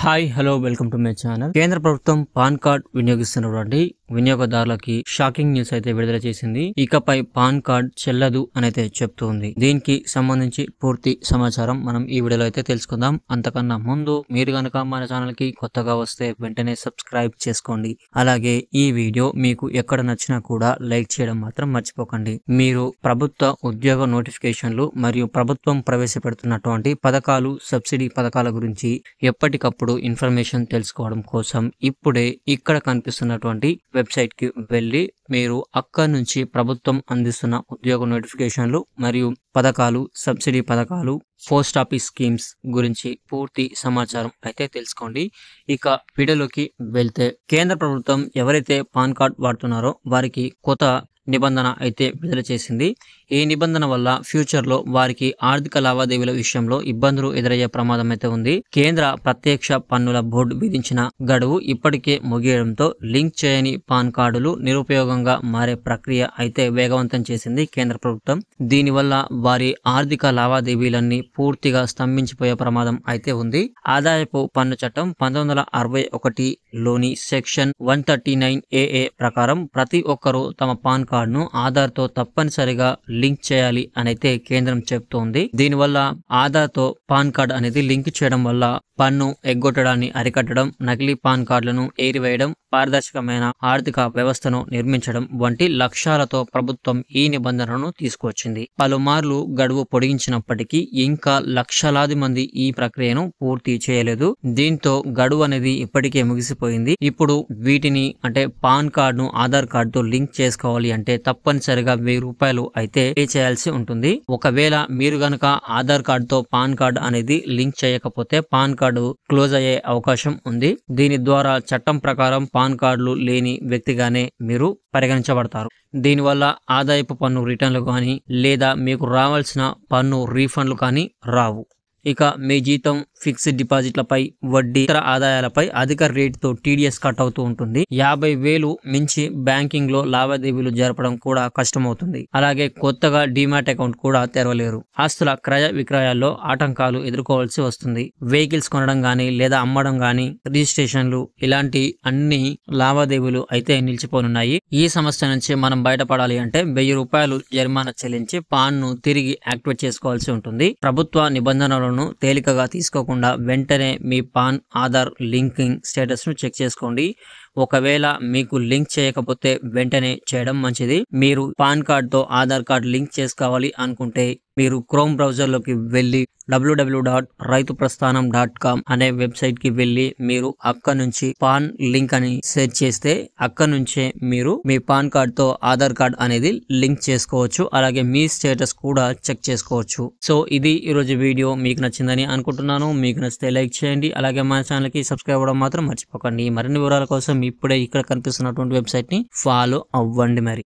Hi hello welcome to my channel. కేంద్ర ప్రభుత్వం pan card వినియోగిస్తున్నటువంటి వినియోగదారులకి shocking news అయితే విడుదల చేసింది. ఇకపై పాన్ కార్డ్ చెల్లదు అని అయితే చెప్తుంది. దీనికి సంబంధించి పూర్తి సమాచారం మనం ఈ వీడియోలో అయితే తెలుసుకుందాం. అంతకన్నా ముందు మీరు గనక మన ఛానల్ కి కొత్తగా వస్తే వెంటనే సబ్స్క్రైబ్ చేసుకోండి. అలాగే ఈ వీడియో మీకు ఎక్కడ నచ్చినా కూడా లైక్ చేయడం మాత్రం మర్చిపోకండి. మీరు ప్రభుత్వ ఉద్యోగ నోటిఫికేషన్లు మరియు ప్రభుత్వం ప్రవేశపెడుతున్నటువంటి పథకాలు, సబ్సిడీ పథకాల గురించి ఎప్పటికప్పుడు ఇన్ఫర్మేషన్ తెలుసుకోవడం కోసం ఇప్పుడే ఇక్కడ కనిపిస్తున్నటువంటి వెబ్సైట్ కి వెళ్ళి మీరు అక్కడి నుంచి ప్రభుత్వం అందిస్తున్న ఉద్యోగ నోటిఫికేషన్లు మరియు పథకాలు, సబ్సిడీ పథకాలు, పోస్ట్ ఆఫీస్ స్కీమ్స్ గురించి పూర్తి సమాచారం అయితే తెలుసుకోండి. ఇక వీడియోలోకి వెళ్తే, కేంద్ర ప్రభుత్వం ఎవరైతే పాన్ కార్డ్ వాడుతున్నారో వారికి కొత్త నిబంధన అయితే విడుదల చేసింది. ఈ నిబంధన వల్ల ఫ్యూచర్ లో వారికి ఆర్థిక లావాదేవీల విషయంలో ఇబ్బందులు ఎదురయ్యే ప్రమాదం అయితే ఉంది. కేంద్ర ప్రత్యక్ష పన్నుల బోర్డు విధించిన గడువు ఇప్పటికే ముగియడంతో లింక్ చేయని పాన్ కార్డులు నిరుపయోగంగా మారే ప్రక్రియ అయితే వేగవంతం చేసింది కేంద్ర ప్రభుత్వం. దీనివల్ల వారి ఆర్థిక లావాదేవీలన్నీ పూర్తిగా స్తంభించిపోయే ప్రమాదం అయితే ఉంది. ఆదాయపు పన్ను చట్టం 1961 లోని సెక్షన్ 139AA ప్రకారం ప్రతి ఒక్కరూ తమ పాన్ కార్డును ఆధార్ తో తప్పనిసరిగా లింక్ చేయాలి అని అయితే కేంద్రం చెప్తోంది. దీనివల్ల ఆధార్ తో పాన్ కార్డ్ అనేది లింక్ చేయడం వల్ల పన్ను ఎగ్గొట్టడాన్ని అరికట్టడం, నకిలీ పాన్ కార్డులను ఏరివేయడం, పారదర్శకమైన ఆర్థిక వ్యవస్థను నిర్మించడం వంటి లక్ష్యాలతో ప్రభుత్వం ఈ నిబంధనను తీసుకువచ్చింది. పలుమార్లు గడువు పొడిగించినప్పటికీ ఇంకా లక్షలాది మంది ఈ ప్రక్రియను పూర్తి చేయలేదు. దీంతో గడువు అనేది ఇప్పటికే ముగిసిపోయింది. ఇప్పుడు వీటిని అంటే పాన్ కార్డును ఆధార్ కార్డుతో లింక్ చేసుకోవాలి అంటే తప్పనిసరిగా ₹1000 అయితే పే చేయాల్సి ఉంటుంది. ఒకవేళ మీరు గనక ఆధార్ కార్డుతో పాన్ కార్డు అనేది లింక్ చేయకపోతే పాన్ కార్డు క్లోజ్ అయ్యే అవకాశం ఉంది. దీని ద్వారా చట్టం ప్రకారం పాన్ కార్డులు లేని వ్యక్తిగానే మీరు పరిగణించబడతారు. దీనివల్ల ఆదాయపు పన్ను రిటర్న్లు కానీ లేదా మీకు రావాల్సిన పన్ను రీఫండ్లు కానీ రావు. ఇక మీ జీతం, ఫిక్స్డ్ డిపాజిట్లపై వడ్డీ, ఇతర ఆదాయాలపై అధిక రేటుతో TDS కట్ అవుతూ ఉంటుంది. 50,000 మించి బ్యాంకింగ్ లో లావాదేవీలు జరపడం కూడా కష్టమవుతుంది. అలాగే కొత్తగా డిమాట్ అకౌంట్ కూడా తెరవలేరు. ఆస్తుల క్రయ విక్రయాల్లో ఆటంకాలు ఎదుర్కోవాల్సి వస్తుంది. వెహికల్స్ కొనడం గానీ లేదా అమ్మడం గానీ, రిజిస్ట్రేషన్లు ఇలాంటి అన్ని లావాదేవీలు అయితే నిలిచిపోనున్నాయి. ఈ సమస్య నుంచి మనం బయటపడాలి అంటే ₹1000 జరిమానా చెల్లించి పాన్ ను తిరిగి యాక్టివేట్ చేసుకోవాల్సి ఉంటుంది. ప్రభుత్వ నిబంధనలను తేలికగా తీసుకోకుండా వెంటనే మీ పాన్ ఆధార్ లింకింగ్ స్టేటస్ ను చెక్ చేసుకోండి. ఒకవేళ మీకు లింక్ చేయకపోతే వెంటనే చేయడం మంచిది. మీరు పాన్ కార్డ్ తో ఆధార్ కార్డ్ లింక్ చేసుకోవాలి అనుకుంటే మీరు క్రోమ్ బ్రౌజర్ లోకి వెళ్ళి www.raituprasthanam.com అనే వెబ్సైట్ కి వెళ్ళి మీరు అక్కడ నుంచి పాన్ లింక్ అని సెర్చ్ చేస్తే అక్కడ నుంచే మీరు మీ పాన్ కార్డ్ తో ఆధార్ కార్డ్ అనేది లింక్ చేసుకోవచ్చు. అలాగే మీ స్టేటస్ కూడా చెక్ చేసుకోవచ్చు. సో ఇది ఈరోజు వీడియో. మీకు నచ్చిందని అనుకుంటున్నాను. మీకు నచ్చితే లైక్ చేయండి. అలాగే మన ఛానల్ కి సబ్స్క్రైబ్ అవ్వడం మాత్రం మర్చిపోకండి. మరిన్ని వివరాల కోసం ఇప్పుడే ఇక్కడ కనిపిస్తున్నటువంటి వెబ్సైట్ ని ఫాలో అవ్వండి. మరి